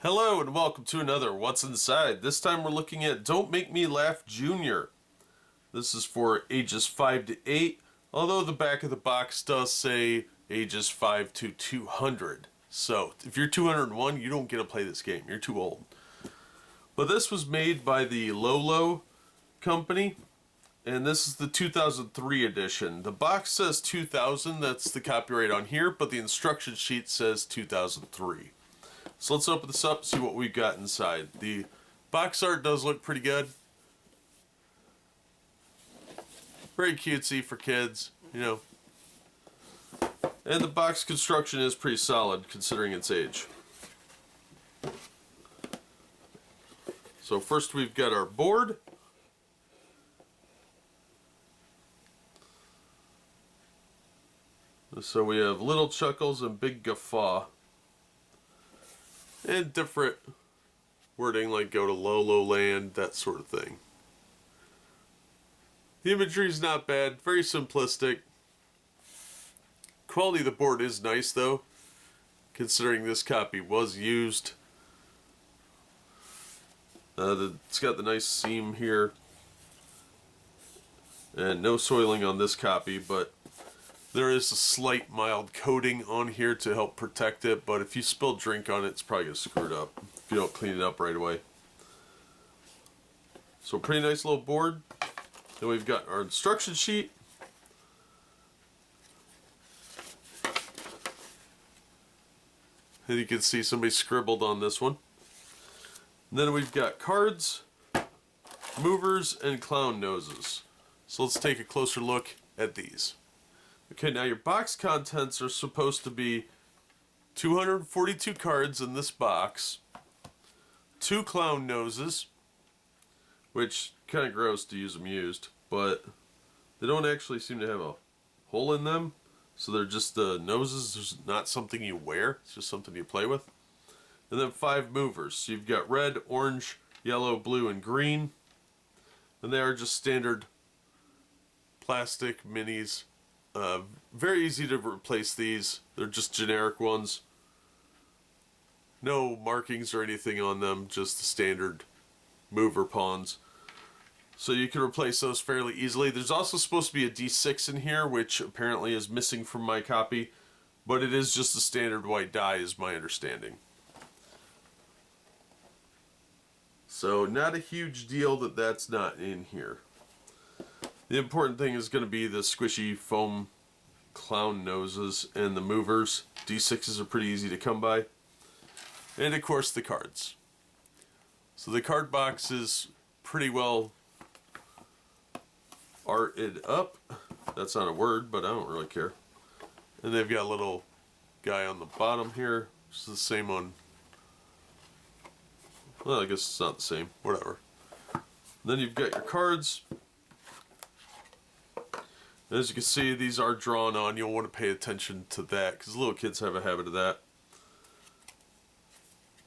Hello and welcome to another What's Inside. This time we're looking at Don't Make Me Laugh Junior. This is for ages 5 to 8, although the back of the box does say ages 5 to 200. So if you're 201, you don't get to play this game. You're too old. But this was made by the Lolo Company, and this is the 2003 edition. The box says 2000, that's the copyright on here, but the instruction sheet says 2003. So let's open this up, see what we've got inside. The box art does look pretty good. Very cutesy for kids, you know. And the box construction is pretty solid considering its age. So first we've got our board. So we have Little Chuckles and Big Guffaw. And different wording like go to Lolo Land, that sort of thing. The imagery is not bad, very simplistic. Quality of the board is nice though, considering this copy was used. It's got the nice seam here. And no soiling on this copy, but there is a slight mild coating on here to help protect it, but if you spill drink on it, it's probably going to screw it up if you don't clean it up right away. So pretty nice little board. Then we've got our instruction sheet. And you can see somebody scribbled on this one. And then we've got cards, movers, and clown noses. So let's take a closer look at these. Okay, now your box contents are supposed to be 242 cards in this box, 2 clown noses, which kind of gross to use them used, but they don't actually seem to have a hole in them, so they're just the noses. There's not something you wear, it's just something you play with. And then 5 movers. So you've got red, orange, yellow, blue, and green, and they are just standard plastic minis. Very easy to replace these. They're just generic ones. No markings or anything on them, just the standard mover pawns. So you can replace those fairly easily. There's also supposed to be a D6 in here, which apparently is missing from my copy, but it is just a standard white die is my understanding. So not a huge deal that that's not in here. The important thing is going to be the squishy foam clown noses and the movers. D6s are pretty easy to come by. And of course the cards. So the card box is pretty well arted up. That's not a word, but I don't really care. And they've got a little guy on the bottom here. It's the same on... Well, I guess it's not the same. Whatever. Then you've got your cards. As you can see, these are drawn on. You'll want to pay attention to that because little kids have a habit of that.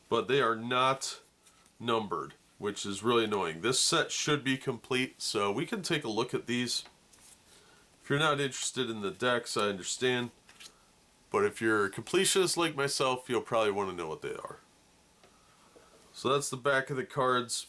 But they are not numbered, which is really annoying. This set should be complete, so we can take a look at these. If you're not interested in the decks, I understand. But if you're a completionist like myself, you'll probably want to know what they are. So that's the back of the cards.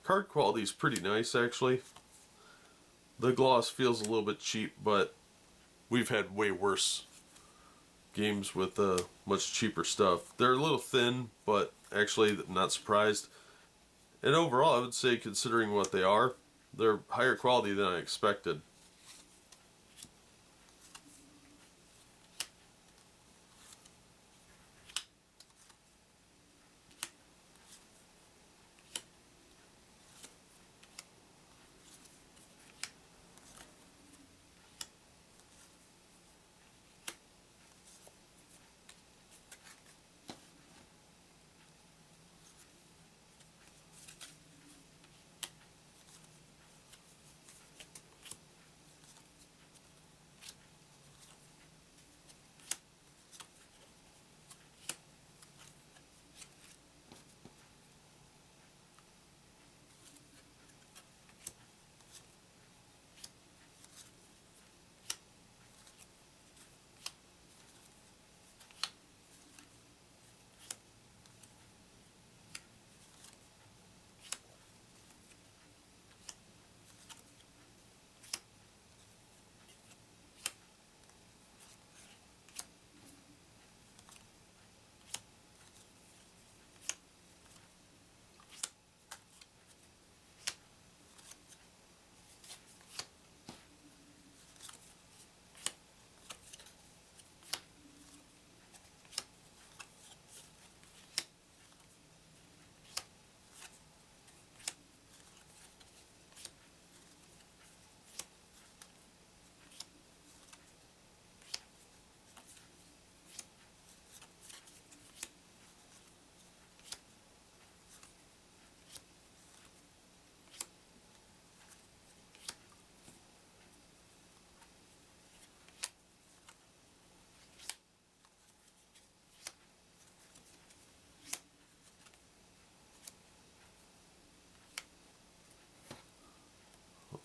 Card quality is pretty nice, actually. The gloss feels a little bit cheap, but we've had way worse games with much cheaper stuff. They're a little thin, but actually I'm not surprised. And overall, I would say, considering what they are, they're higher quality than I expected.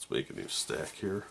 Let's make a new stack here.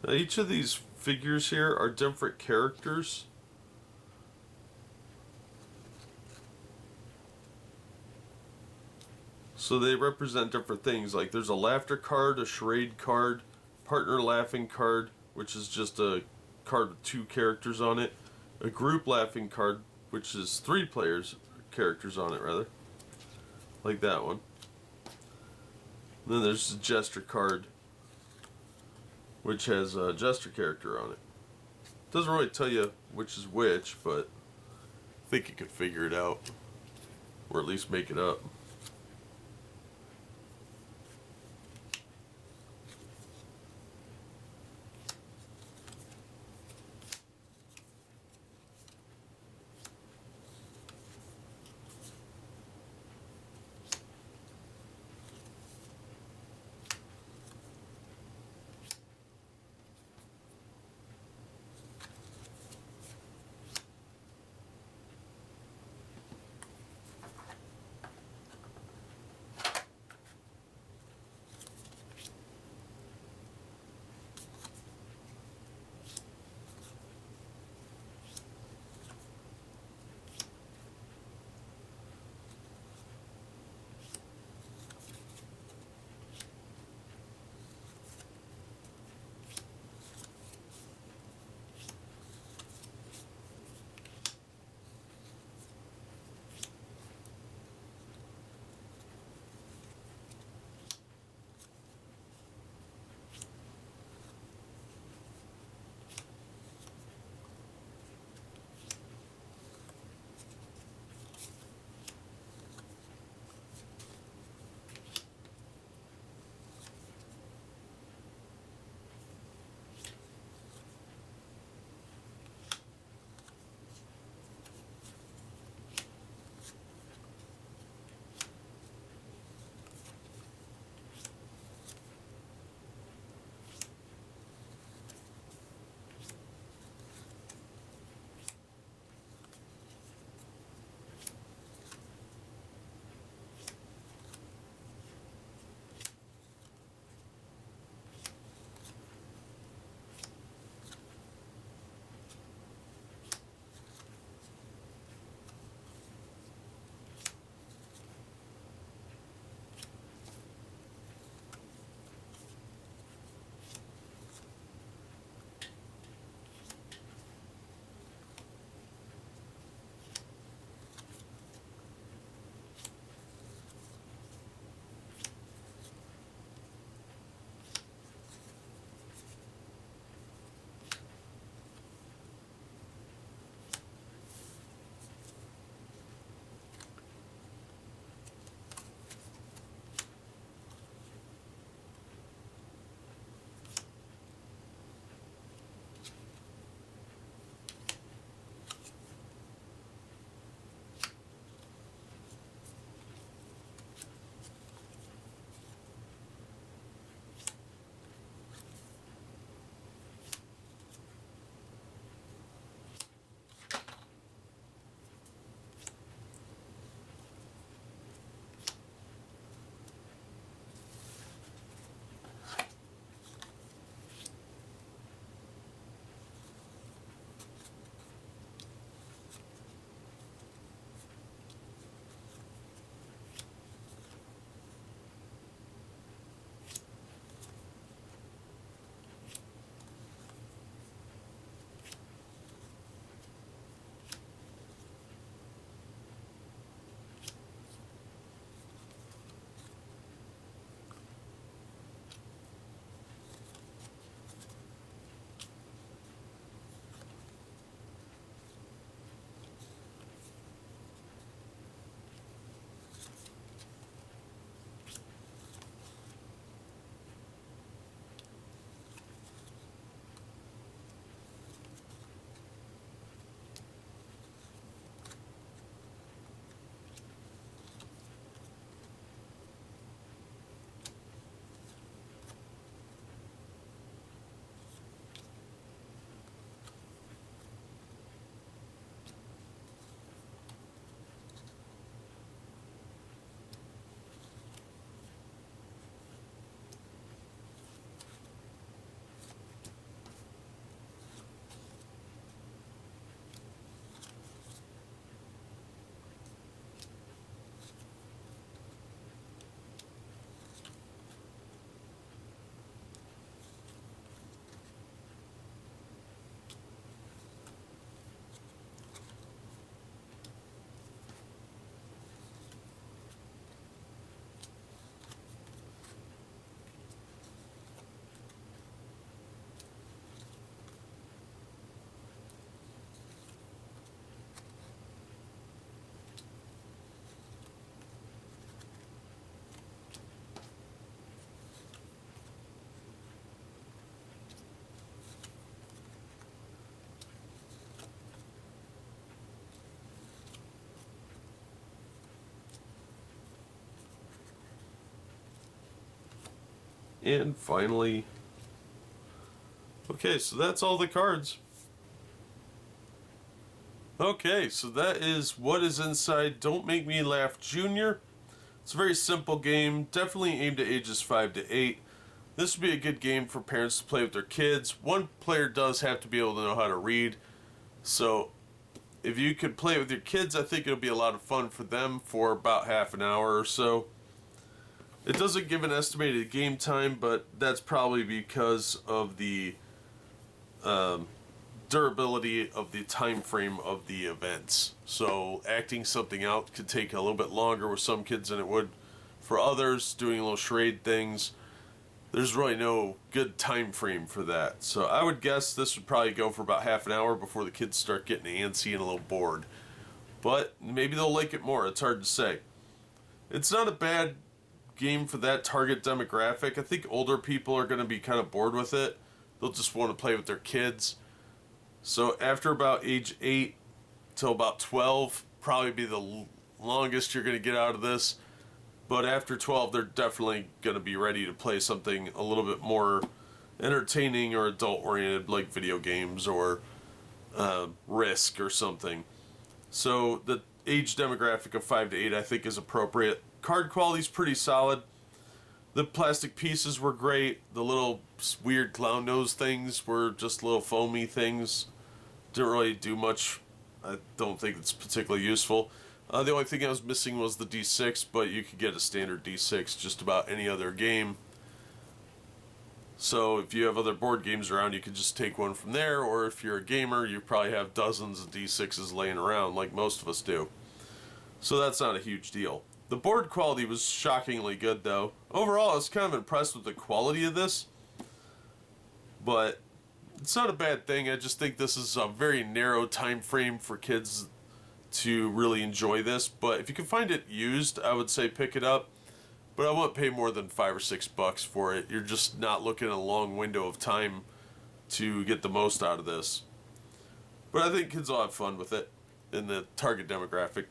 Now, each of these figures here are different characters. So they represent different things. Like there's a laughter card, a charade card, partner laughing card, which is just a card with 2 characters on it, a group laughing card, which is 3 characters on it rather, like that one. And then there's a gesture card, which has a gesture character on it. Doesn't really tell you which is which, but I think you could figure it out, or at least make it up. And finally, okay, so that's all the cards. Okay, so that is what is inside Don't Make Me Laugh Junior. It's a very simple game, definitely aimed at ages 5 to 8. This would be a good game for parents to play with their kids. One player does have to be able to know how to read, so if you could play it with your kids, I think it'll be a lot of fun for them for about half an hour or so. It doesn't give an estimated game time, but that's probably because of the durability of the time frame of the events. So acting something out could take a little bit longer with some kids than it would for others. Doing little charade things, there's really no good time frame for that. So I would guess this would probably go for about half an hour before the kids start getting antsy and a little bored. But maybe they'll like it more. It's hard to say. It's not a bad game for that target demographic. I think older people are going to be kind of bored with it. They'll just want to play with their kids. So after about age 8 till about 12, probably be the longest you're going to get out of this. But after 12, they're definitely going to be ready to play something a little bit more entertaining or adult-oriented, like video games or Risk or something. So the age demographic of 5 to 8, I think, is appropriate. Card quality's pretty solid. The plastic pieces were great. The little weird clown nose things were just little foamy things. Didn't really do much. I don't think it's particularly useful. The only thing I was missing was the D6, but you could get a standard D6 just about any other game. So if you have other board games around, you could just take one from there, or if you're a gamer, you probably have dozens of D6s laying around like most of us do. So that's not a huge deal. The board quality was shockingly good, though. Overall, I was kind of impressed with the quality of this, but it's not a bad thing. I just think this is a very narrow time frame for kids to really enjoy this. But if you can find it used, I would say pick it up. But I wouldn't pay more than $5 or $6 for it. You're just not looking at a long window of time to get the most out of this. But I think kids will have fun with it in the target demographic.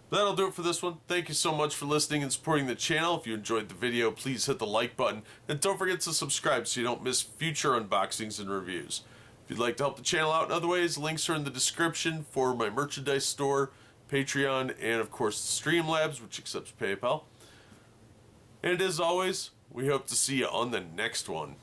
That'll do it for this one. Thank you so much for listening and supporting the channel. If you enjoyed the video, please hit the like button. And don't forget to subscribe so you don't miss future unboxings and reviews. If you'd like to help the channel out in other ways, links are in the description for my merchandise store, Patreon, and of course Streamlabs, which accepts PayPal. And as always, we hope to see you on the next one.